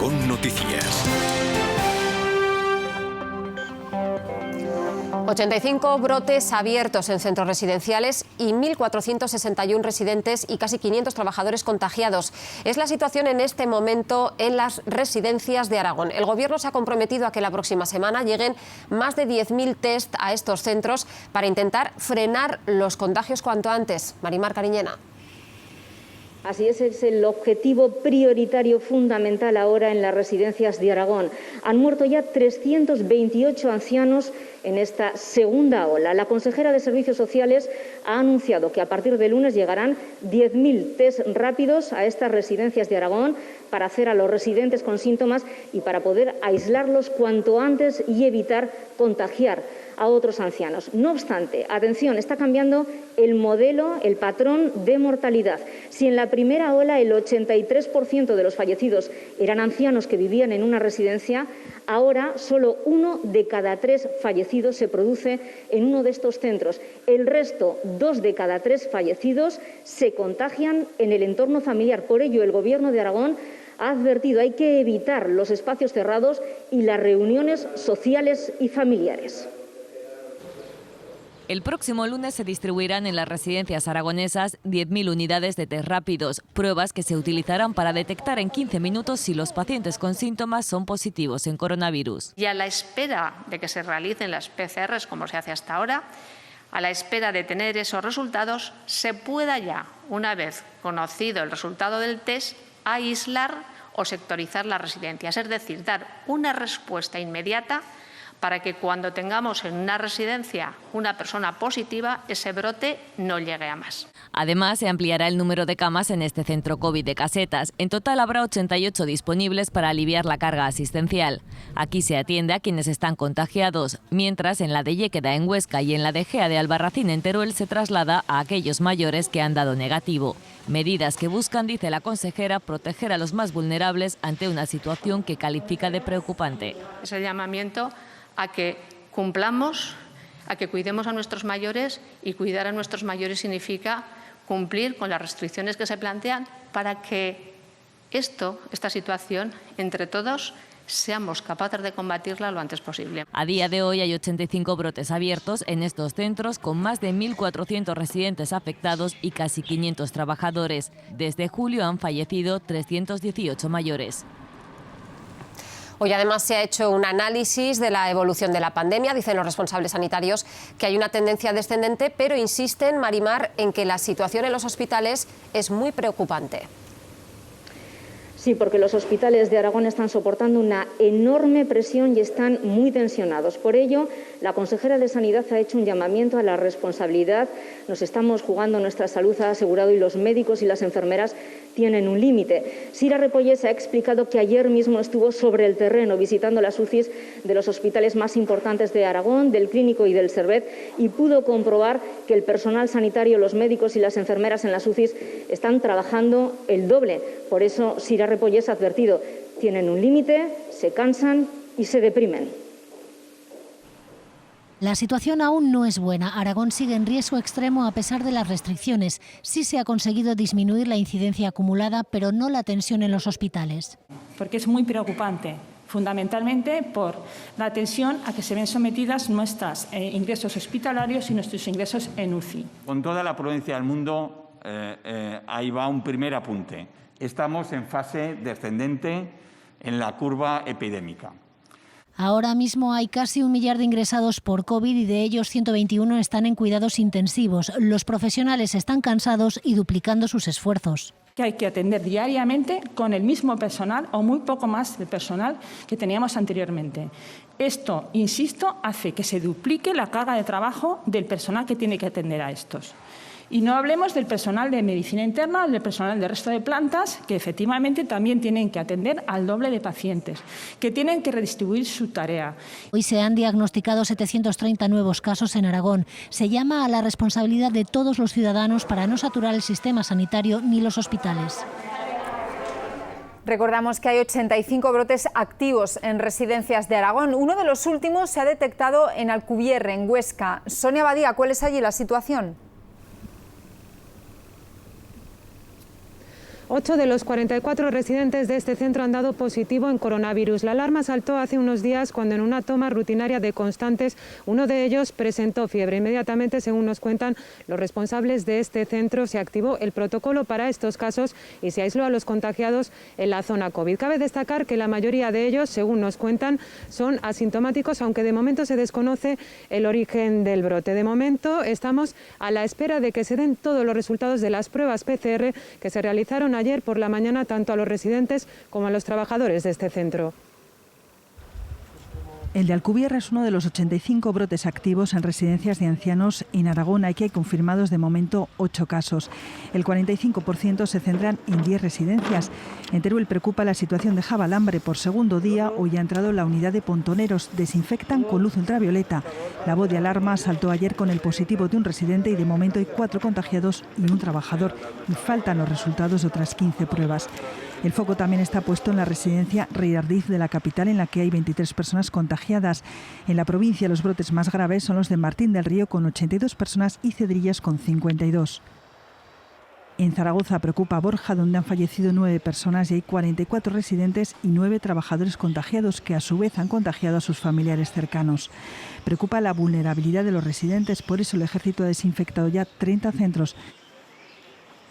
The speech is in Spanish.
Aragón Noticias. 85 brotes abiertos en centros residenciales y 1.461 residentes y casi 500 trabajadores contagiados. Es la situación en este momento en las residencias de Aragón. El Gobierno se ha comprometido a que la próxima semana lleguen más de 10.000 test a estos centros para intentar frenar los contagios cuanto antes. Marimar Cariñena. Así es el objetivo prioritario fundamental ahora en las residencias de Aragón. Han muerto ya 328 ancianos en esta segunda ola. La consejera de Servicios Sociales ha anunciado que a partir de lunes llegarán 10.000 test rápidos a estas residencias de Aragón para hacer a los residentes con síntomas y para poder aislarlos cuanto antes y evitar contagiar a otros ancianos. No obstante, atención, está cambiando el modelo, el patrón de mortalidad. Si en la primera ola el 83% de los fallecidos eran ancianos que vivían en una residencia, ahora solo 1 de cada 3 fallecidos se produce en uno de estos centros. El resto, 2 de cada 3 fallecidos, se contagian en el entorno familiar. Por ello, el Gobierno de Aragón ha advertido que hay que evitar los espacios cerrados y las reuniones sociales y familiares. El próximo lunes se distribuirán en las residencias aragonesas 10.000 unidades de test rápidos, pruebas que se utilizarán para detectar en 15 minutos si los pacientes con síntomas son positivos en coronavirus. Y a la espera de que se realicen las PCRs, como se hace hasta ahora, a la espera de tener esos resultados, se pueda ya, una vez conocido el resultado del test, aislar o sectorizar las residencias, es decir, dar una respuesta inmediata para que cuando tengamos en una residencia una persona positiva, ese brote no llegue a más. Además, se ampliará el número de camas en este centro COVID de Casetas. En total habrá 88 disponibles para aliviar la carga asistencial. Aquí se atiende a quienes están contagiados, mientras en la de Lléqueda en Huesca y en la de Gea de Albarracín en Teruel se traslada a aquellos mayores que han dado negativo. Medidas que buscan, dice la consejera, proteger a los más vulnerables ante una situación que califica de preocupante. Es el llamamiento a que cumplamos, a que cuidemos a nuestros mayores, y cuidar a nuestros mayores significa cumplir con las restricciones que se plantean para que esta situación, entre todos, seamos capaces de combatirla lo antes posible. A día de hoy hay 85 brotes abiertos en estos centros con más de 1.400 residentes afectados y casi 500 trabajadores. Desde julio han fallecido 318 mayores. Hoy además se ha hecho un análisis de la evolución de la pandemia. Dicen los responsables sanitarios que hay una tendencia descendente, pero insisten, Marimar, en que la situación en los hospitales es muy preocupante. Sí, porque los hospitales de Aragón están soportando una enorme presión y están muy tensionados. Por ello, la consejera de Sanidad ha hecho un llamamiento a la responsabilidad. Nos estamos jugando nuestra salud, ha asegurado, y los médicos y las enfermeras tienen un límite. Sira Repollés ha explicado que ayer mismo estuvo sobre el terreno visitando las UCIs de los hospitales más importantes de Aragón, del Clínico y del Servet, y pudo comprobar que el personal sanitario, los médicos y las enfermeras en las UCIs están trabajando el doble. Por eso Sira Repollés ha advertido, tienen un límite, se cansan y se deprimen. La situación aún no es buena. Aragón sigue en riesgo extremo a pesar de las restricciones. Sí se ha conseguido disminuir la incidencia acumulada, pero no la tensión en los hospitales. Porque es muy preocupante, fundamentalmente por la tensión a que se ven sometidas nuestros ingresos hospitalarios y nuestros ingresos en UCI. Con toda la prudencia del mundo, ahí va un primer apunte. Estamos en fase descendente en la curva epidémica. Ahora mismo hay casi 1 millar de ingresados por COVID y de ellos 121 están en cuidados intensivos. Los profesionales están cansados y duplicando sus esfuerzos. Que hay que atender diariamente con el mismo personal o muy poco más de personal que teníamos anteriormente. Esto, insisto, hace que se duplique la carga de trabajo del personal que tiene que atender a estos. Y no hablemos del personal de medicina interna, del personal del resto de plantas, que efectivamente también tienen que atender al doble de pacientes, que tienen que redistribuir su tarea. Hoy se han diagnosticado 730 nuevos casos en Aragón. Se llama a la responsabilidad de todos los ciudadanos para no saturar el sistema sanitario ni los hospitales. Recordamos que hay 85 brotes activos en residencias de Aragón. Uno de los últimos se ha detectado en Alcubierre, en Huesca. Sonia Badía, ¿cuál es allí la situación? 8 de los 44 residentes de este centro han dado positivo en coronavirus. La alarma saltó hace unos días cuando en una toma rutinaria de constantes uno de ellos presentó fiebre. Inmediatamente, según nos cuentan los responsables de este centro, se activó el protocolo para estos casos y se aisló a los contagiados en la zona COVID. Cabe destacar que la mayoría de ellos, según nos cuentan, son asintomáticos, aunque de momento se desconoce el origen del brote. De momento estamos a la espera de que se den todos los resultados de las pruebas PCR que se realizaron ayer por la mañana tanto a los residentes como a los trabajadores de este centro. El de Alcubierre es uno de los 85 brotes activos en residencias de ancianos en Aragón. Aquí hay confirmados de momento 8 casos. El 45% se centran en 10 residencias. En Teruel preocupa la situación de Javalambre. Por segundo día, hoy ha entrado la unidad de pontoneros. Desinfectan con luz ultravioleta. La voz de alarma saltó ayer con el positivo de un residente y de momento hay 4 contagiados y un trabajador. Y faltan los resultados de otras 15 pruebas. El foco también está puesto en la residencia Rey Ardiz de la capital, en la que hay 23 personas contagiadas. En la provincia los brotes más graves son los de Martín del Río, con 82 personas, y Cedrillas, con 52. En Zaragoza preocupa Borja, donde han fallecido 9 personas y hay 44 residentes y 9 trabajadores contagiados, que a su vez han contagiado a sus familiares cercanos. Preocupa la vulnerabilidad de los residentes, por eso el Ejército ha desinfectado ya 30 centros